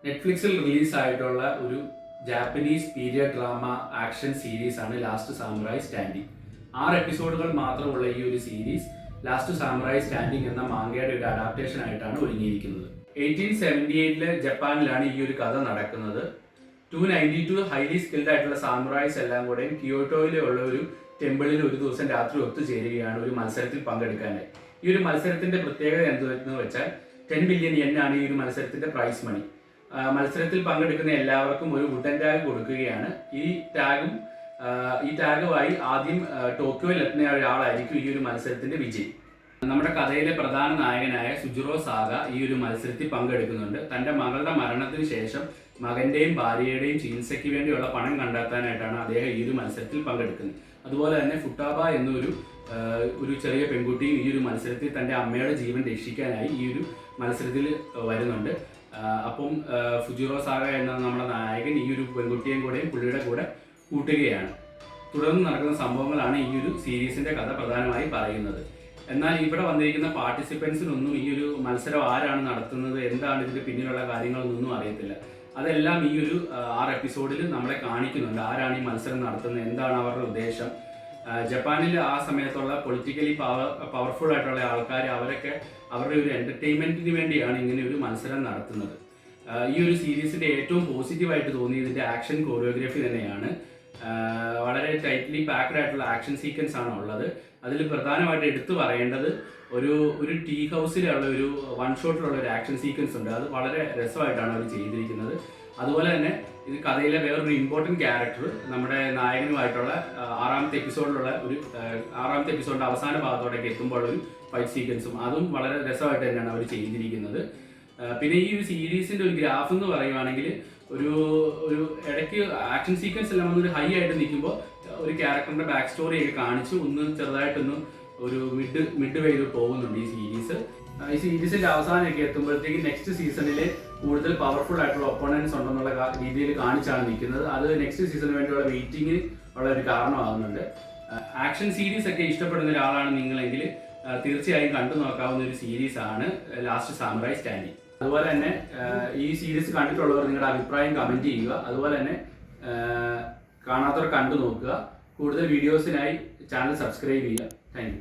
നെറ്റ്ഫ്ലിക്സിൽ റിലീസായിട്ടുള്ള ഒരു Japanese period drama action series ആണ് last സാമുറായി standing. 6 എപ്പിസോഡുകൾ മാത്രമുള്ള ഈ ഒരു സീരീസ് ലാസ്റ്റ് സാമുറായി സ്റ്റാൻഡിങ് എന്ന മാംഗയുടെ ഒരു അഡാപ്റ്റേഷൻ ആയിട്ടാണ് ഒരുങ്ങിയിരിക്കുന്നത്. 1878 ജപ്പാനിലാണ് ഈ ഒരു കഥ നടക്കുന്നത്. 292 ഹൈലി സ്കിൽഡ് ആയിട്ടുള്ള സാമുറായിസ് എല്ലാം കൂടെ കിയോട്ടോയിലുള്ള ഒരു ടെമ്പിളിൽ ഒരു ദിവസം രാത്രി ഒത്തുചേരുകയാണ് ഒരു മത്സരത്തിൽ പങ്കെടുക്കാനായി. ഈ ഒരു മത്സരത്തിന്റെ പ്രത്യേകത എന്തെന്ന് വെച്ചാൽ 10 ബില്യൺ yen ആണ് ഈ ഒരു മത്സരത്തിന്റെ പ്രൈസ് മണി. മത്സരത്തിൽ പങ്കെടുക്കുന്ന എല്ലാവർക്കും ഒരു വുഡൻ ടാഗ് കൊടുക്കുകയാണ്. ഈ ടാഗുമായി ആദ്യം ടോക്കിയോയിൽ എത്തുന്ന ഒരാളായിരിക്കും ഈ ഒരു മത്സരത്തിന്റെ വിജയി. നമ്മുടെ കഥയിലെ പ്രധാന നായകനായ സുജിറോ സാഗ ഈ ഒരു മത്സരത്തിൽ പങ്കെടുക്കുന്നുണ്ട്. തന്റെ മകളുടെ മരണത്തിന് ശേഷം മകന്റെയും ഭാര്യയുടെയും ചികിത്സയ്ക്ക് വേണ്ടിയുള്ള പണം കണ്ടെത്താനായിട്ടാണ് അദ്ദേഹം ഈ ഒരു മത്സരത്തിൽ പങ്കെടുക്കുന്നത്. അതുപോലെ തന്നെ ഫുട്ടാബ എന്നൊരു ചെറിയ പെൺകുട്ടിയും ഈ ഒരു മത്സരത്തിൽ തന്റെ അമ്മയുടെ ജീവൻ രക്ഷിക്കാനായി ഈ ഒരു മത്സരത്തിൽ വരുന്നുണ്ട്. അപ്പം ഫുജിറോ സാഗ എന്ന നമ്മുടെ നായകൻ ഈ ഒരു പെൺകുട്ടിയും കൂടെയും പുള്ളിയുടെ കൂടെ കൂട്ടുകയാണ്. തുടർന്ന് നടക്കുന്ന സംഭവങ്ങളാണ് ഈ ഒരു സീരീസിന്റെ കഥ പ്രധാനമായി പറയുന്നത്. എന്നാൽ ഇവിടെ വന്നിരിക്കുന്ന പാർട്ടിസിപ്പൻസിനൊന്നും ഈ ഒരു മത്സരം ആരാണ് നടത്തുന്നത്, എന്താണ് ഇതിന്റെ പിന്നിലുള്ള കാര്യങ്ങളൊന്നും അറിയത്തില്ല. അതെല്ലാം ഈ ഒരു 6 എപ്പിസോഡിൽ നമ്മളെ കാണിക്കുന്നുണ്ട്. ആരാണ് ഈ മത്സരം നടത്തുന്നത്, എന്താണ് അവരുടെ ഉദ്ദേശം. ജപ്പാനിൽ ആ സമയത്തുള്ള പൊളിറ്റിക്കലി പവർഫുൾ ആയിട്ടുള്ള ആൾക്കാർ അവരൊക്കെ അവരുടെ ഒരു എന്റർടൈൻമെന്റിന് വേണ്ടിയാണ് ഇങ്ങനെ ഒരു മത്സരം നടത്തുന്നത്. ഈ ഒരു സീരീസിന്റെ ഏറ്റവും പോസിറ്റീവായിട്ട് തോന്നിയത് ഇതിന്റെ ആക്ഷൻ കോറിയോഗ്രാഫി തന്നെയാണ്. വളരെ ടൈറ്റ്ലി പാക്ഡ് ആയിട്ടുള്ള ആക്ഷൻ സീക്വൻസ് ആണ് ഉള്ളത്. അതിൽ പ്രധാനമായിട്ട് എടുത്തു പറയേണ്ടത് ഒരു ടീ ഹൗസിലുള്ള ഒരു വൺ ഷോട്ടിലുള്ള ഒരു ആക്ഷൻ സീക്വൻസ് ഉണ്ട്. അത് വളരെ രസമായിട്ടാണ് അവർ ചെയ്തിരിക്കുന്നത്. അതുപോലെ തന്നെ ഇത് കഥയിലെ വേറൊരു ഇമ്പോർട്ടൻറ്റ് ക്യാരക്ടർ നമ്മുടെ നായകനുമായിട്ടുള്ള 6ാമത്തെ എപ്പിസോഡിന്റെ അവസാന ഭാഗത്തോടൊക്കെ എത്തുമ്പോൾ ഒരു ഫൈറ്റ് സീക്വൻസും അതും വളരെ രസമായിട്ട് തന്നെയാണ് അവർ ചെയ്തിരിക്കുന്നത്. പിന്നെ ഈ ഒരു സീരീസിന്റെ ഒരു ഗ്രാഫ് എന്ന് പറയുവാണെങ്കിൽ ഒരു ഇടയ്ക്ക് ആക്ഷൻ സീക്വൻസ് എല്ലാം ഒരു ഹൈ ആയിട്ട് നിൽക്കുമ്പോൾ ഒരു ക്യാരക്ടറിന്റെ ബാക്ക് സ്റ്റോറി ഒക്കെ കാണിച്ച് ചെറുതായിട്ടൊന്ന് ഒരു മിഡ് വേയിൽ പോകുന്നുണ്ട് ഈ സീരീസ്. ഈ സീരീസിന്റെ അവസാനമൊക്കെ എത്തുമ്പോഴത്തേക്ക് നെക്സ്റ്റ് സീസണിൽ കൂടുതൽ പവർഫുൾ ആയിട്ടുള്ള ഒപ്പോണൻസ് ഉണ്ടെന്നുള്ള രീതിയിൽ കാണിച്ചാണ് നിൽക്കുന്നത്. അത് നെക്സ്റ്റ് സീസണിന് വേണ്ടിയുള്ള വെയിറ്റിംഗ് ഉള്ള ഒരു കാരണമാകുന്നുണ്ട്. ആക്ഷൻ സീരീസ് ഒക്കെ ഇഷ്ടപ്പെടുന്ന ഒരാളാണ് നിങ്ങളെങ്കിൽ തീർച്ചയായും കണ്ടു നോക്കാവുന്ന ഒരു സീരീസ് ആണ് ലാസ്റ്റ് സാമുറായി സ്റ്റാൻഡിങ്. അതുപോലെ തന്നെ ഈ സീരീസ് കണ്ടിട്ടുള്ളവർ നിങ്ങളുടെ അഭിപ്രായം കമന്റ് ചെയ്യുക. അതുപോലെ തന്നെ കാണാത്തവർ കണ്ടു നോക്കുക. കൂടുതൽ വീഡിയോസിനായി ചാനൽ സബ്സ്ക്രൈബ് ചെയ്യുക. Thank you.